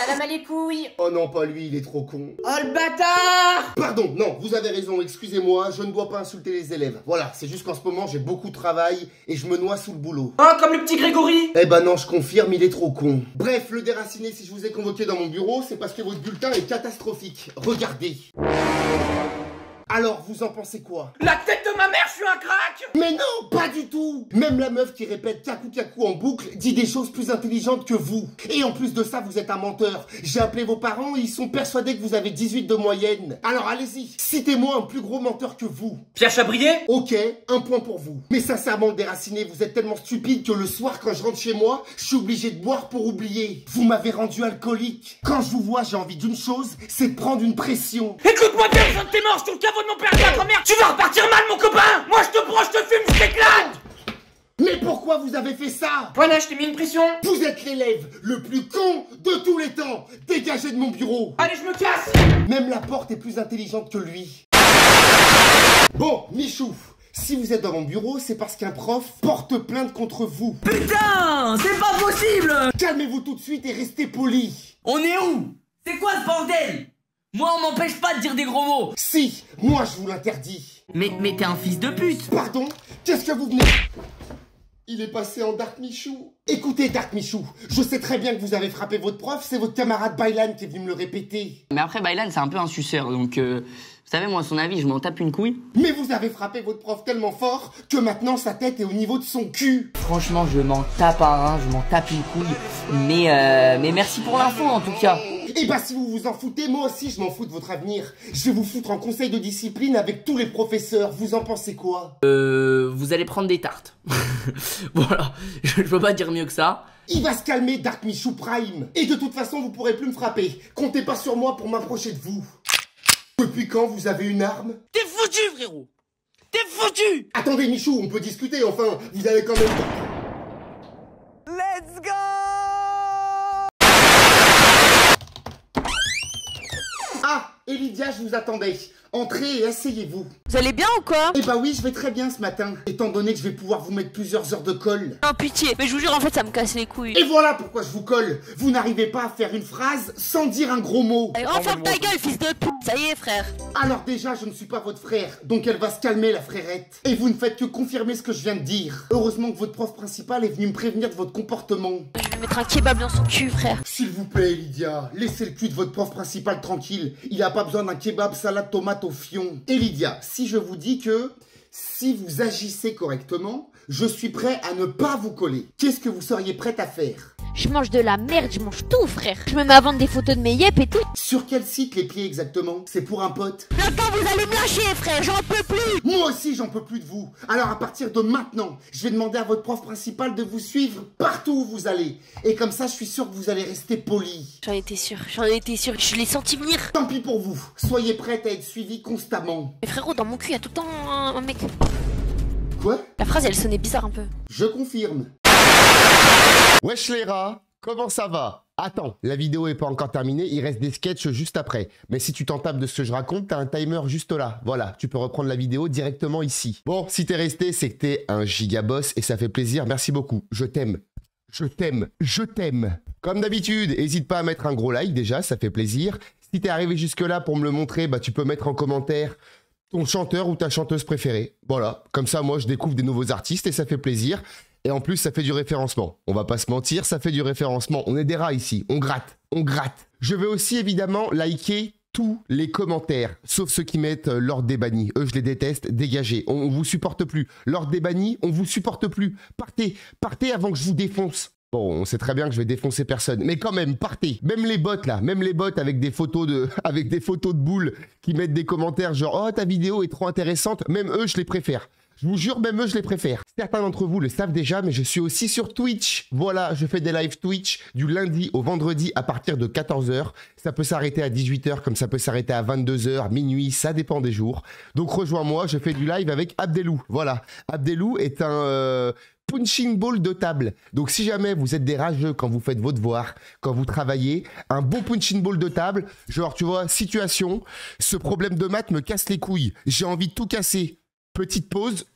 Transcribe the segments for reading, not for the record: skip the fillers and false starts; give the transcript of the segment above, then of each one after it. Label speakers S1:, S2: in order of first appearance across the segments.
S1: Salam à les couilles.
S2: Oh non, pas lui, il est trop con.
S1: Oh le bâtard.
S2: Pardon, non, vous avez raison, excusez-moi, je ne dois pas insulter les élèves. Voilà, c'est juste qu'en ce moment, j'ai beaucoup de travail et je me noie sous le boulot.
S1: Oh, comme le petit Grégory.
S2: Eh ben non, je confirme, il est trop con. Bref, le déraciné, si je vous ai convoqué dans mon bureau, c'est parce que votre bulletin est catastrophique. Regardez. Alors, vous en pensez quoi?
S1: La tête de ma mère, je suis un crack.
S2: Mais non, pas du tout. Même la meuf qui répète kakou kakou en boucle dit des choses plus intelligentes que vous. Et en plus de ça, vous êtes un menteur. J'ai appelé vos parents et ils sont persuadés que vous avez 18 de moyenne. Alors allez-y, citez-moi un plus gros menteur que vous.
S1: Pierre Chabrier.
S2: Ok, un point pour vous. Mais sincèrement, le déraciné, vous êtes tellement stupide que le soir, quand je rentre chez moi, je suis obligé de boire pour oublier. Vous m'avez rendu alcoolique. Quand je vous vois, j'ai envie d'une chose, c'est de prendre une pression.
S1: Écoute-moi bien, besoin de tes morts, je le caveau de mon père et de ma grand-mère. Tu vas repartir mal, mon copain. Moi, je te prends, je te fume, je t'éclate.
S2: Mais pourquoi vous avez fait ça?
S1: Voilà, je t'ai mis une pression.
S2: Vous êtes l'élève le plus con de tous les temps. Dégagez de mon bureau.
S1: Allez, je me casse.
S2: Même la porte est plus intelligente que lui. Bon, Michou, si vous êtes dans mon bureau, c'est parce qu'un prof porte plainte contre vous.
S3: Putain, c'est pas possible.
S2: Calmez-vous tout de suite et restez poli.
S3: On est où? C'est quoi ce bordel? Moi, on m'empêche pas de dire des gros mots.
S2: Si, moi je vous l'interdis.
S3: Mais t'es un fils de pute.
S2: Pardon? Qu'est-ce que vous venez... Il est passé en Dark Michou. Écoutez, Dark Michou, je sais très bien que vous avez frappé votre prof, c'est votre camarade Bailan qui est venu me le répéter.
S3: Mais après, Bailan, c'est un peu un suceur, donc vous savez, moi, à son avis, je m'en tape une couille.
S2: Mais vous avez frappé votre prof tellement fort que maintenant sa tête est au niveau de son cul.
S3: Franchement, je m'en tape un rein, je m'en tape une couille. Mais merci pour l'info, en tout cas.
S2: Et bah si vous vous en foutez, moi aussi je m'en fous de votre avenir. Je vais vous foutre en conseil de discipline avec tous les professeurs, vous en pensez quoi?
S3: Vous allez prendre des tartes. Voilà, je peux pas dire mieux que ça.
S2: Il va se calmer, Dark Michou Prime. Et de toute façon, vous pourrez plus me frapper. Comptez pas sur moi pour m'approcher de vous. Depuis quand vous avez une arme?
S3: T'es foutu, frérot. T'es foutu.
S2: Attendez, Michou, on peut discuter, enfin, vous avez quand même...
S3: Let's go.
S2: Ah, et Lydia, je vous attendais. Entrez et asseyez-vous.
S4: Vous allez bien ou quoi?
S2: Eh bah oui, je vais très bien ce matin, étant donné que je vais pouvoir vous mettre plusieurs heures de colle.
S4: Non, pitié, mais je vous jure, en fait, ça me casse les couilles.
S2: Et voilà pourquoi je vous colle. Vous n'arrivez pas à faire une phrase sans dire un gros mot.
S4: Allez, renferme ta gueule, fils de pute. Ça y est, frère.
S2: Alors déjà, je ne suis pas votre frère, donc elle va se calmer, la frérette. Et vous ne faites que confirmer ce que je viens de dire. Heureusement que votre prof principal est venu me prévenir de votre comportement.
S4: Je vais mettre un kebab dans son cul, frère.
S2: S'il vous plaît, Lydia, laissez le cul de votre prof principal tranquille. Il n'a pas besoin d'un kebab salade tomate au fion. Et Lydia, si je vous dis que si vous agissez correctement, je suis prêt à ne pas vous coller. Qu'est-ce que vous seriez prête à faire?
S4: Je mange de la merde, je mange tout, frère. Je me mets à vendre des photos de mes yep et tout.
S2: Sur quel site les pieds exactement? C'est pour un pote.
S4: Bientôt, vous allez me lâcher, frère, j'en peux plus.
S2: Moi aussi, j'en peux plus de vous. Alors à partir de maintenant, je vais demander à votre prof principal de vous suivre partout où vous allez. Et comme ça, je suis sûr que vous allez rester poli.
S4: J'en étais sûr, je l'ai senti venir.
S2: Tant pis pour vous. Soyez prête à être suivi constamment.
S4: Mais frérot, dans mon cul, il y a tout le temps un mec.
S2: Quoi?
S4: La phrase, elle sonnait bizarre un peu.
S2: Je confirme. Wesh les rats, comment ça va? Attends, la vidéo est pas encore terminée, il reste des sketchs juste après. Mais si tu t'en tapes de ce que je raconte, t'as un timer juste là. Voilà, tu peux reprendre la vidéo directement ici. Bon, si t'es resté, c'est que t'es un gigaboss et ça fait plaisir, merci beaucoup. Je t'aime. Je t'aime. Je t'aime. Comme d'habitude, n'hésite pas à mettre un gros like déjà, ça fait plaisir. Si t'es arrivé jusque là pour me le montrer, bah tu peux mettre en commentaire ton chanteur ou ta chanteuse préférée. Voilà, comme ça moi je découvre des nouveaux artistes et ça fait plaisir. Et en plus, ça fait du référencement. On va pas se mentir, ça fait du référencement. On est des rats ici. On gratte. On gratte. Je vais aussi évidemment liker tous les commentaires, sauf ceux qui mettent l'ordre des bannis. Eux, je les déteste. Dégagez. On vous supporte plus. L'ordre des bannis, on vous supporte plus. Partez. Partez avant que je vous défonce. Bon, on sait très bien que je vais défoncer personne. Mais quand même, partez. Même les bots là, même les bots avec des photos de boules qui mettent des commentaires genre « Oh, ta vidéo est trop intéressante », même eux, je les préfère. Je vous jure, même eux, je les préfère. Certains d'entre vous le savent déjà, mais je suis aussi sur Twitch. Voilà, je fais des lives Twitch du lundi au vendredi à partir de 14 h. Ça peut s'arrêter à 18 h, comme ça peut s'arrêter à 22 h, minuit, ça dépend des jours. Donc rejoins-moi, je fais du live avec Abdelou. Voilà, Abdelou est un punching ball de table. Donc si jamais vous êtes des rageux quand vous faites vos devoirs, quand vous travaillez, un bon punching ball de table, genre tu vois, situation, ce problème de maths me casse les couilles. J'ai envie de tout casser. Petite pause.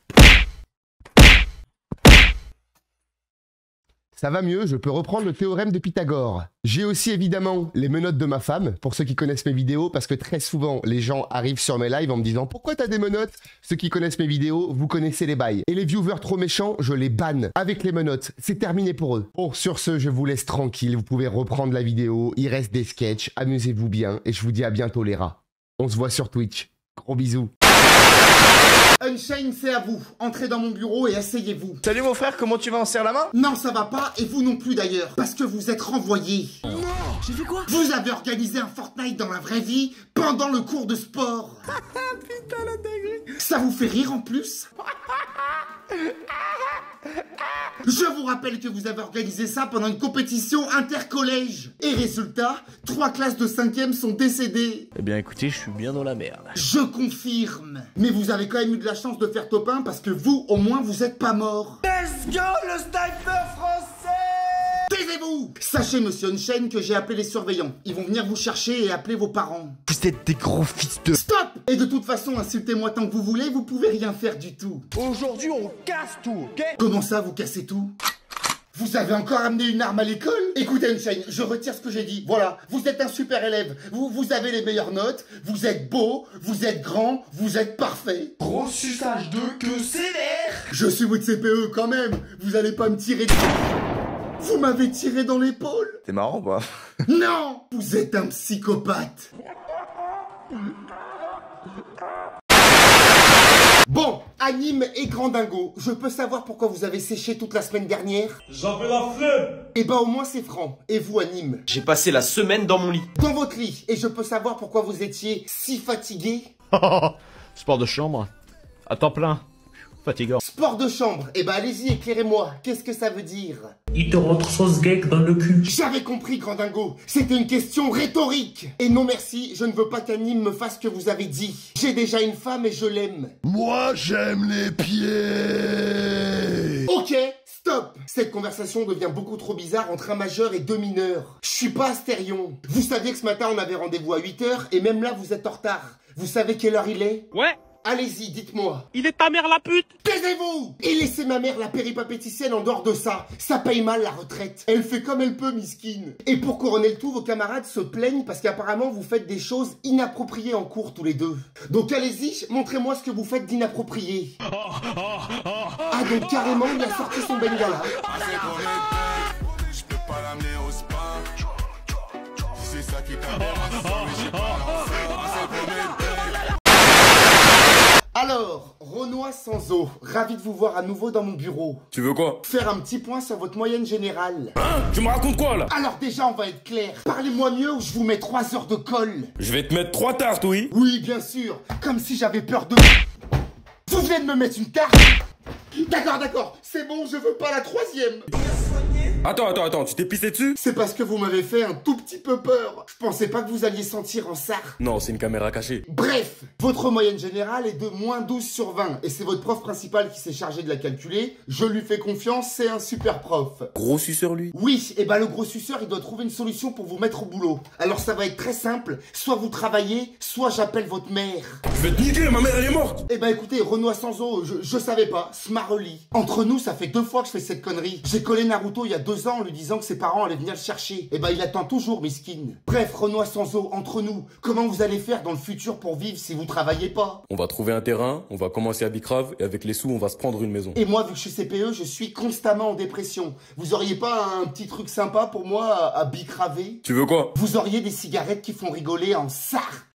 S2: ça va mieux, je peux reprendre le théorème de Pythagore. J'ai aussi évidemment les menottes de ma femme, pour ceux qui connaissent mes vidéos, parce que très souvent, les gens arrivent sur mes lives en me disant « Pourquoi t'as des menottes ?» Ceux qui connaissent mes vidéos, vous connaissez les bails. Et les viewers trop méchants, je les banne avec les menottes. C'est terminé pour eux. Bon, sur ce, je vous laisse tranquille, vous pouvez reprendre la vidéo, il reste des sketchs, amusez-vous bien, et je vous dis à bientôt les rats. On se voit sur Twitch. Gros bisous.
S5: Unchained, c'est à vous. Entrez dans mon bureau et asseyez-vous.
S6: Salut mon frère, comment tu vas, on serre la main?
S5: Non, ça va pas, et vous non plus d'ailleurs, parce que vous êtes renvoyés.
S6: Non, j'ai fait quoi?
S5: Vous avez organisé un Fortnite dans la vraie vie pendant le cours de sport.
S6: Putain la dinguerie.
S5: Ça vous fait rire en plus? Je vous rappelle que vous avez organisé ça pendant une compétition intercollège. Et résultat, 3 classes de 5e sont décédées.
S6: Eh bien écoutez, je suis bien dans la merde.
S5: Je confirme. Mais vous avez quand même eu de la chance de faire top 1 parce que vous, au moins, vous êtes pas mort.
S6: Let's go, le sniper français!
S5: Taisez-vous! Sachez, monsieur Unchained, que j'ai appelé les surveillants. Ils vont venir vous chercher et appeler vos parents.
S6: Vous êtes des gros fils de...
S5: Stop! Et de toute façon, insultez-moi tant que vous voulez, vous pouvez rien faire du tout.
S6: Aujourd'hui, on casse tout, ok?
S5: Comment ça, vous cassez tout? Vous avez encore amené une arme à l'école? Écoutez Unchained, je retire ce que j'ai dit. Voilà, vous êtes un super élève. Vous avez les meilleures notes, vous êtes beau, vous êtes grand, vous êtes parfait.
S6: Gros suçage de que sévère!
S5: Je suis votre CPE quand même. Vous allez pas me tirer dessus. Vous m'avez tiré dans l'épaule.
S6: C'est marrant, quoi.
S5: Non! Vous êtes un psychopathe. Bon, Anime et Grandingo, je peux savoir pourquoi vous avez séché toute la semaine dernière?
S1: J'avais la flemme.
S5: Eh ben au moins c'est franc. Et vous Anime?
S1: J'ai passé la semaine dans mon lit.
S5: Dans votre lit. Et je peux savoir pourquoi vous étiez si fatigué?
S7: Sport de chambre, à temps plein, fatigant.
S5: Sport de chambre. Eh ben allez-y, éclairez-moi. Qu'est-ce que ça veut dire?
S8: Il te rentre sauce geek dans le cul.
S5: J'avais compris, Grandingo. C'était une question rhétorique. Et non merci, je ne veux pas qu'Anime me fasse ce que vous avez dit. J'ai déjà une femme et je l'aime.
S2: Moi, j'aime les pieds.
S5: Ok, stop. Cette conversation devient beaucoup trop bizarre entre un majeur et 2 mineurs. Je suis pas Astérion. Vous saviez que ce matin on avait rendez-vous à 8 h et même là vous êtes en retard. Vous savez quelle heure il est?
S1: Ouais.
S5: Allez-y, dites-moi.
S1: Il est ta mère la pute.
S5: Taisez-vous! Et laissez ma mère la péripapéticienne en dehors de ça. Ça paye mal la retraite. Elle fait comme elle peut, miskine. Et pour couronner le tout, vos camarades se plaignent parce qu'apparemment vous faites des choses inappropriées en cours tous les deux. Donc allez-y, montrez-moi ce que vous faites d'inapproprié. Ah donc carrément il a sorti son bengala.
S9: Je peux pas l'amener au spa. C'est ça qui t'intéresse, mais j'ai pas l'enfant. C'est pour mes
S5: Alors, Renoir sans eau, ravi de vous voir à nouveau dans mon bureau.
S9: Tu veux quoi?
S5: Faire un petit point sur votre moyenne générale.
S9: Hein? Tu me racontes quoi là?
S5: Alors déjà, on va être clair. Parlez-moi mieux ou je vous mets 3 heures de colle.
S9: Je vais te mettre 3 tartes, oui?
S5: Oui, bien sûr. Comme si j'avais peur de... Vous venez de me mettre une tarte? D'accord, c'est bon, je veux pas la 3e.
S9: Attends, tu t'es pissé dessus?
S5: C'est parce que vous m'avez fait un tout petit peu peur. Je pensais pas que vous alliez sentir en sarre.
S9: Non, c'est une caméra cachée.
S5: Bref, votre moyenne générale est de moins 12 sur 20. Et c'est votre prof principal qui s'est chargé de la calculer. Je lui fais confiance, c'est un super prof.
S9: Gros suceur lui?
S5: Oui, et bah le gros suceur, il doit trouver une solution pour vous mettre au boulot. Alors ça va être très simple. Soit vous travaillez, soit j'appelle votre mère.
S9: Je vais te niquer, ma mère elle est morte!
S5: Eh bah écoutez, Renoir sans eau, je savais pas. Smarely. Entre nous, ça fait 2 fois que je fais cette connerie. J'ai collé Naruto il y a 2 ans en lui disant que ses parents allaient venir le chercher. Eh bah il attend toujours, miskin. Bref, Renoir sans eau, entre nous, comment vous allez faire dans le futur pour vivre si vous travaillez pas?
S9: On va trouver un terrain, on va commencer à bicrave et avec les sous on va se prendre une maison.
S5: Et moi, vu que je suis CPE, je suis constamment en dépression. Vous auriez pas un petit truc sympa pour moi à bicraver?
S9: Tu veux quoi?
S5: Vous auriez des cigarettes qui font rigoler en sarre.